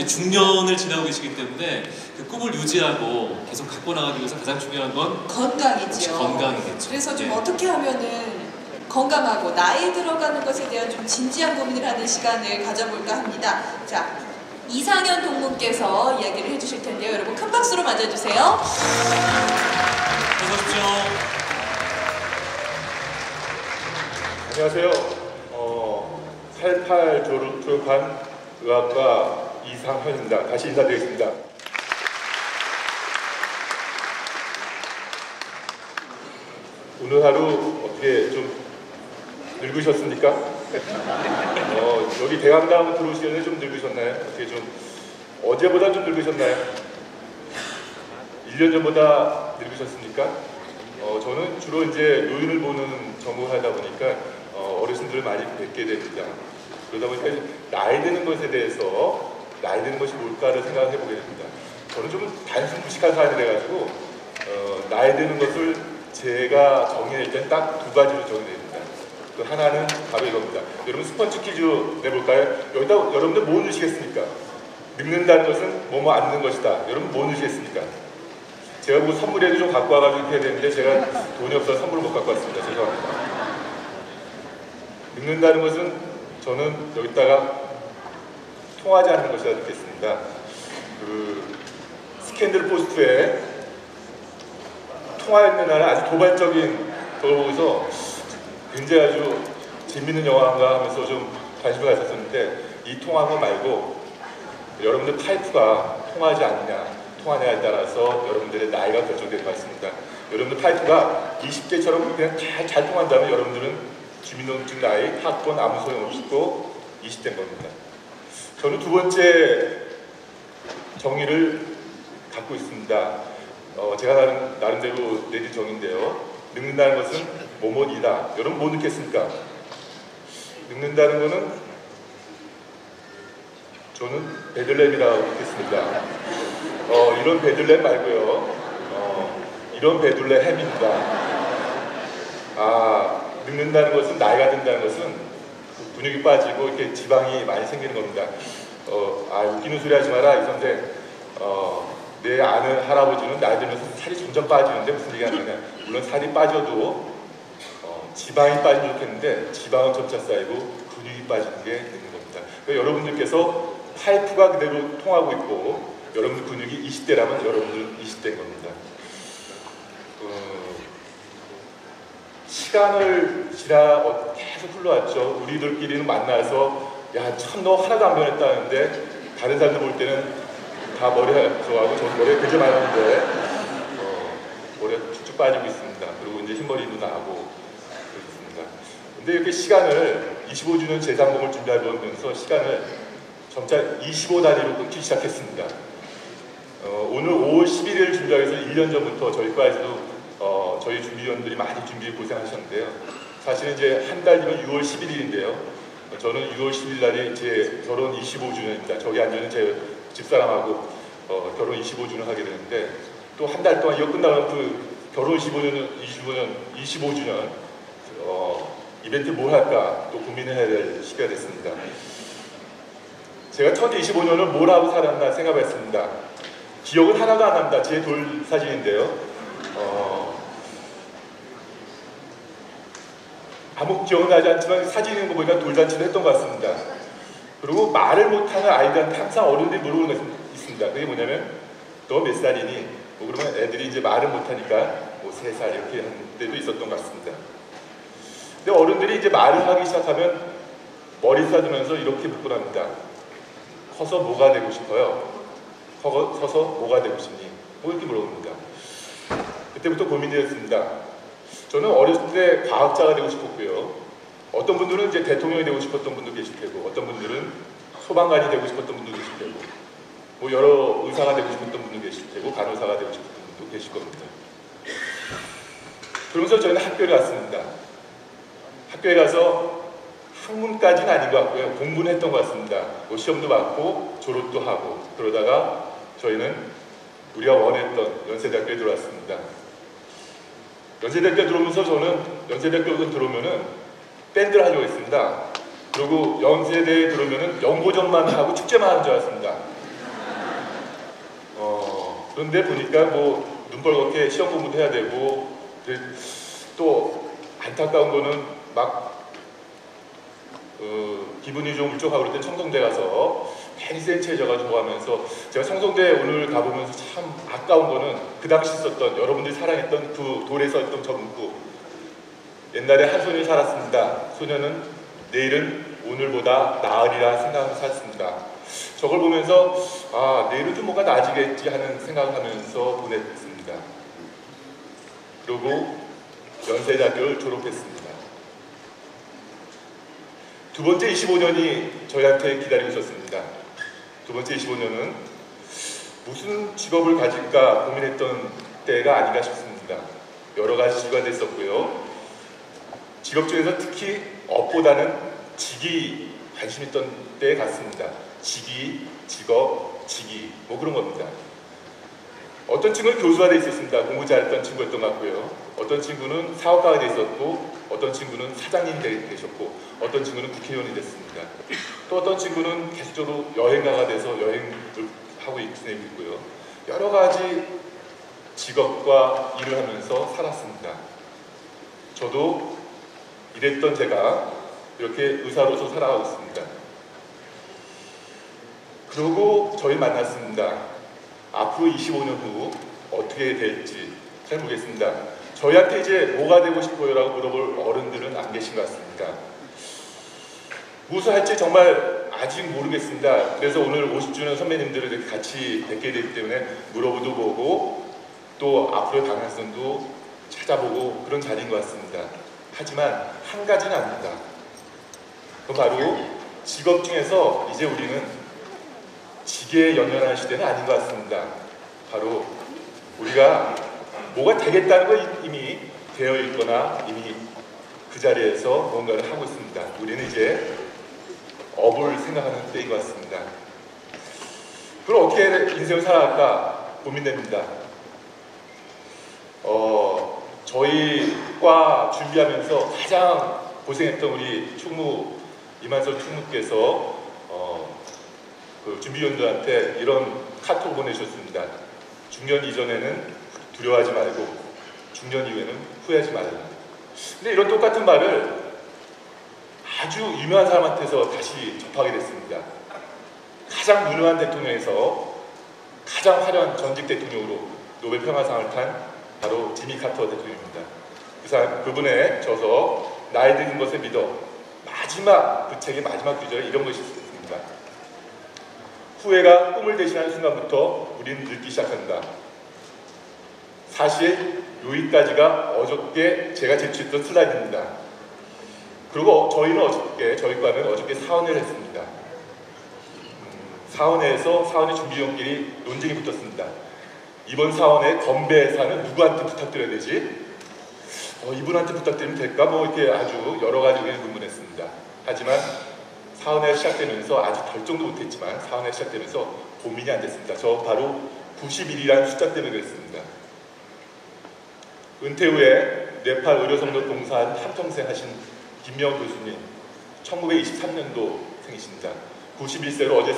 중년을 지나고 계시기 때문에 그 꿈을 유지하고 계속 갖고 나가기 위해서 가장 중요한 건 건강이죠. 건강이겠죠. 그래서 좀 어떻게 하면은 건강하고 나이 들어가는 것에 대한 좀 진지한 고민을 하는 시간을 가져볼까 합니다. 자, 이상현 동문께서 이야기를 해주실 텐데요. 여러분 큰 박수로 맞아주세요. 어서 오십시오. 안녕하세요. 88 졸업한 의학과 이상현입니다. 다시 인사드리겠습니다. 오늘 하루 어떻게 좀 늙으셨습니까? 여기 대강당 들어오시기 전에 좀 늙으셨나요? 어떻게 좀 어제보다 좀 늙으셨나요? 1년 전보다 늙으셨습니까? 저는 주로 이제 노인을 보는 전공을 하다 보니까 어르신들을 많이 뵙게 됩니다. 그러다 보니까 나이 드는 것에 대해서 나이 드는 것이 뭘까를 생각해 보게 됩니다. 저는 좀 단순 무식한 사람이 돼가지고 나이 드는 것을 제가 정의할 땐 딱 두 가지로 정의됩니다. 그 하나는 바로 이겁니다. 여러분 스펀지 퀴즈 내볼까요? 여기다 여러분들 뭐 넣으시겠습니까? 늙는다는 것은 뭐뭐 안 늙는 것이다. 여러분 뭐 넣으시겠습니까? 제가 뭐 선물에도 좀 갖고 와가지고 이렇게 해야 되는데 제가 돈이 없어서 선물을 못 갖고 왔습니다. 죄송합니다. 늙는다는 것은 저는 여기다가 통하지 않는 것이라 듣겠습니다. 그 스캔들 포스트에 통하였는 하는 아주 도발적인 걸 보고서 굉장히 아주 재밌는 영화인가 하면서 좀 관심을 가졌었는데 이 통한 거 말고 여러분들 파이프가 통하지 않느냐 통하냐에 따라서 여러분들의 나이가 결정될 것 같습니다. 여러분들 파이프가 20대처럼 그냥 잘 통한다면 여러분들은 주민등록증 나이, 학번 아무 소용없고 20대인 겁니다. 저는 두 번째 정의를 갖고 있습니다. 제가 나름대로 내린 정의인데요. 늙는다는 것은 뭐뭐이다. 여러분 뭐 늙겠습니까? 늙는다는 것은 저는 베들렘이라고 믿겠습니다. 이런 베들렘 말고요. 이런 베들레헴입니다. 늙는다는 것은 나이가 든다는 것은 근육이 빠지고 이렇게 지방이 많이 생기는 겁니다. 웃기는 소리 하지 마라 이 선생. 내 아는 할아버지는 나이 들면서 살이 점점 빠지는데 무슨 얘기 하느냐. 물론 살이 빠져도 지방이 빠지면 좋겠는데 지방은 점차 쌓이고 근육이 빠지는 게 늙는 겁니다. 그러니까 여러분들께서 파이프가 그대로 통하고 있고 여러분들 근육이 20대라면 여러분들은 20대인 겁니다. 시간을 계속 흘러왔죠. 우리들끼리는 만나서 야, 참 너 하나도 안 변했다는데 다른 사람들 볼 때는 다 머리가 좋아하고 저 머리가 되게 많았는데 머리가 쭉쭉 빠지고 있습니다. 그리고 이제 흰머리도 나고 그렇습니다. 근데 이렇게 시간을 25주년 제3공을 준비하면서 시간을 점차 25단위로 끊기 시작했습니다. 오늘 5월 11일 준비하기 위해서 1년 전부터 저희 과에서도 저희 준비위원들이 많이 준비에 고생하셨는데요. 사실은 이제 한 달 뒤면 6월 11일인데요. 저는 6월 10일 날이 제 결혼 25주년입니다. 저기 앉아있는 제 집사람하고 결혼 25주년 하게 되는데 또 한 달 동안 이거 끝나면 그 결혼 25주년 이벤트 뭘 할까 또 고민해야 될 시기가 됐습니다. 제가 첫 25년을 뭘 하고 살았나 생각했습니다. 기억은 하나도 안 납니다. 제 돌 사진인데요. 아무 기억은 나지 않지만 사진 있는 거 보니까 돌잔치를 했던 것 같습니다. 그리고 말을 못하는 아이들한테 항상 어른들이 물어보는 것이 있습니다. 그게 뭐냐면 너 몇 살이니? 그러면 애들이 이제 말을 못하니까 3살 이렇게 하는 때도 있었던 것 같습니다. 근데 어른들이 이제 말을 하기 시작하면 머리 쓰다듬으면서 이렇게 묻곤 합니다. 커서 뭐가 되고 싶어요? 커서 뭐가 되고 싶니? 이렇게 물어봅니다. 그때부터 고민되었습니다. 저는 어렸을 때 과학자가 되고 싶었고요. 어떤 분들은 이제 대통령이 되고 싶었던 분도 계실 테고, 어떤 분들은 소방관이 되고 싶었던 분도 계실 테고, 여러 의사가 되고 싶었던 분도 계실 테고, 간호사가 되고 싶었던 분도 계실 겁니다. 그러면서 저희는 학교를 갔습니다. 학교에 가서 학문까지는 아닌 것 같고요. 공부는 했던 것 같습니다. 시험도 받고 졸업도 하고 그러다가 저희는 우리가 원했던 연세대학교에 들어왔습니다. 연세대학교 들어오면서 저는 연세대학교 들어오면은 밴드를 하려고 했습니다. 그리고 연세대에 들어오면은 연고전만 하고 축제만 하는 줄 알았습니다. 그런데 보니까 뭐 눈벌겋게 시험 공부도 해야 되고, 또 안타까운 거는 막 기분이 좀 울적하고 그럴 때 청송대 가서 괜히 센 체져가지고 하면서, 제가 청송대 오늘 가보면서 참 아까운 거는 그 당시 썼던, 여러분들이 사랑했던 그 돌에 썼던 저 문구, 옛날에 한 소년이 살았습니다. 소년은 내일은 오늘보다 나으리라 생각하면서 살았습니다. 저걸 보면서 아, 내일은 좀 뭔가 나아지겠지 하는 생각을 하면서 보냈습니다. 그리고 연세대학교를 졸업했습니다. 두 번째 25년이 저희한테 기다리고 있었습니다. 두 번째 25년은 무슨 직업을 가질까 고민했던 때가 아닌가 싶습니다. 여러 가지 직업이 있었고요. 직업 중에서 특히 업보다는 직이 관심 있던 때 같습니다. 직위, 직업, 직위 뭐 그런 겁니다. 어떤 친구는 교수가 돼 있었습니다. 공부 잘했던 친구였던 것 같고요. 어떤 친구는 사업가가 돼 있었고, 어떤 친구는 사장님이 되셨고, 어떤 친구는 국회의원이 됐습니다. 또 어떤 친구는 계속적으로 여행가가 돼서 여행을 하고 있고요. 여러 가지 직업과 일을 하면서 살았습니다. 저도 이랬던 제가 이렇게 의사로서 살아가고 있습니다. 그러고 저희 만났습니다. 앞으로 25년 후 어떻게 될지 잘 모르겠습니다. 저희한테 이제 뭐가 되고 싶어요? 라고 물어볼 어른들은 안 계신 것 같습니다. 무엇을 할지 정말 아직 모르겠습니다. 그래서 오늘 50주년 선배님들을 이렇게 같이 뵙게 되기 때문에 물어보도 보고 또 앞으로 방향성도 찾아보고 그런 자리인 것 같습니다. 하지만 한 가지는 압니다. 그 바로 직업 중에서 이제 우리는 직에 연연한 시대는 아닌 것 같습니다. 바로 우리가 뭐가 되겠다는 거 이미 되어 있거나 이미 그 자리에서 뭔가를 하고 있습니다. 우리는 이제 업을 생각하는 때인 것 같습니다. 그럼 어떻게 인생을 살아갈까 고민됩니다. 저희과 준비하면서 가장 고생했던 우리 총무 이만석 총무께서 그 준비위원들한테 이런 카톡 보내셨습니다. 중년 이전에는 두려워하지 말고 중년 이후에는 후회하지 말라. 근데 이런 똑같은 말을 아주 유명한 사람한테서 다시 접하게 됐습니다. 가장 유능한 대통령에서 가장 화려한 전직 대통령으로 노벨 평화상을 탄 바로 지미 카터 대통령입니다. 그분의 저서 나이 든 것에 믿어 마지막 그 책의 마지막 구절에 이런 것이 있습니다. 후회가 꿈을 대신하는 순간부터 우리는 늙기 시작한다. 사실 여기까지가 어저께 제가 제출했던 슬라이드입니다. 그리고 저희는 저희 과는 어저께 사원회를 했습니다. 사원회에서 사원회 준비위원끼리 논쟁이 붙었습니다. 이번 사원회 건배사는 누구한테 부탁드려야 되지? 이분한테 부탁드리면 될까? 뭐 이렇게 아주 여러 가지 의견을 분분했습니다. 하지만 사원회가 시작되면서 아직 결정도 못했지만 사원회가 시작되면서 고민이 안 됐습니다. 저 바로 91이라는 숫자 때문에 그랬습니다. 은퇴 후에 네팔 의료성도 봉사한 한평생 하신 김명 교수님 1923년도 생이십니다. 91세로 어제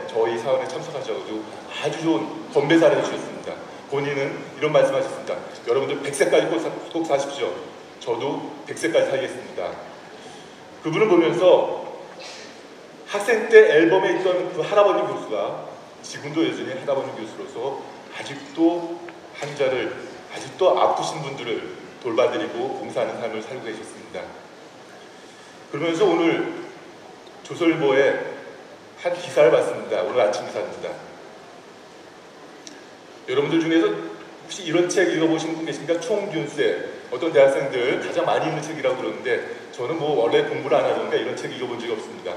저희 사원에 참석하셔가지고 아주 좋은 건배사를 해주셨습니다. 본인은 이런 말씀하셨습니다. 여러분들 100세까지 꼭 사십시오. 저도 100세까지 살겠습니다. 그분을 보면서 학생 때 앨범에 있던 그 할아버지 교수가 지금도 여전히 할아버지 교수로서 아직도 환자를, 아직도 아프신 분들을 돌봐드리고 봉사하는 삶을 살고 계셨습니다. 그러면서 오늘 조선일보에 한 기사를 봤습니다. 오늘 아침 기사입니다. 여러분들 중에서 혹시 이런 책 읽어보신 분 계십니까? 총균세. 어떤 대학생들 가장 많이 읽는 책이라고 그러는데 저는 뭐 원래 공부를 안 하니까 이런 책 읽어본 적이 없습니다.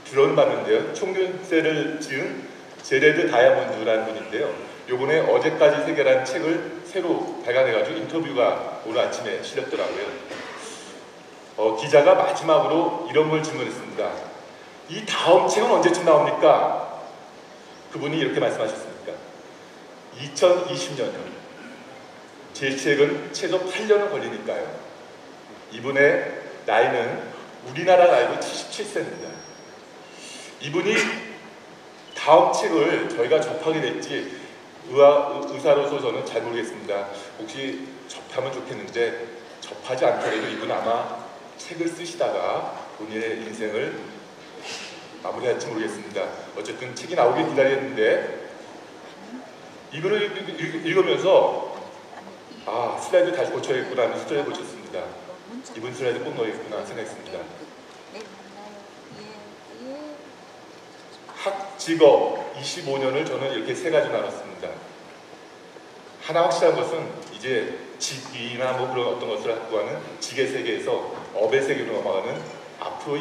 들어는 봤는데요. 총균세를 지은 제레드 다이아몬드라는 분인데요. 요번에 어제까지 세계라는 책을 새로 발간해가지고 인터뷰가 오늘 아침에 실렸더라고요. 기자가 마지막으로 이런 걸 질문했습니다. 이 다음 책은 언제쯤 나옵니까? 그분이 이렇게 말씀하셨습니다. 2020년이요. 제 책은 최소 8년은 걸리니까요. 이분의 나이는 우리나라 나이로 77세입니다. 이분이 다음 책을 저희가 접하게 될지 의사로서 저는 잘 모르겠습니다. 혹시 접하면 좋겠는데 접하지 않더라도 이분 아마 책을 쓰시다가 본인의 인생을 마무리할지 모르겠습니다. 어쨌든 책이 나오길 기다렸는데 이분을 읽으면서 아, 슬라이드 다시 고쳐야겠구나 하면서 슬라이드 고쳤습니다. 이분 슬라이드 꼭 넣어야겠구나 생각했습니다. 학, 직업 25년을 저는 이렇게 세 가지 나눴습니다. 하나 확실한 것은 이제 직이나 뭐 그런 어떤 것을 확보하는 직의 세계에서 업의 세계로 넘어가는 앞으로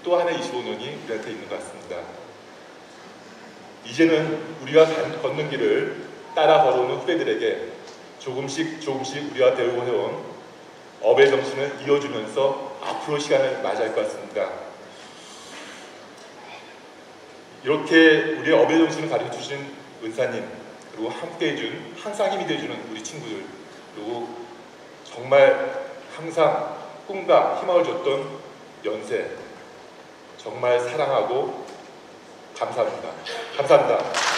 또 하나의 25년이 우리한테 있는 것 같습니다. 이제는 우리가 걷는 길을 따라 걸어오는 후배들에게 조금씩 우리가 배우고 해온 업의 정신을 이어주면서 앞으로 시간을 맞이할 것 같습니다. 이렇게 우리의 업의 정신을 가르쳐주신 은사님, 그리고 함께 해준, 항상 힘이 되어주는 우리 친구들, 그리고 정말 항상 꿈과 희망을 줬던 연세, 정말 사랑하고 감사합니다. 감사합니다.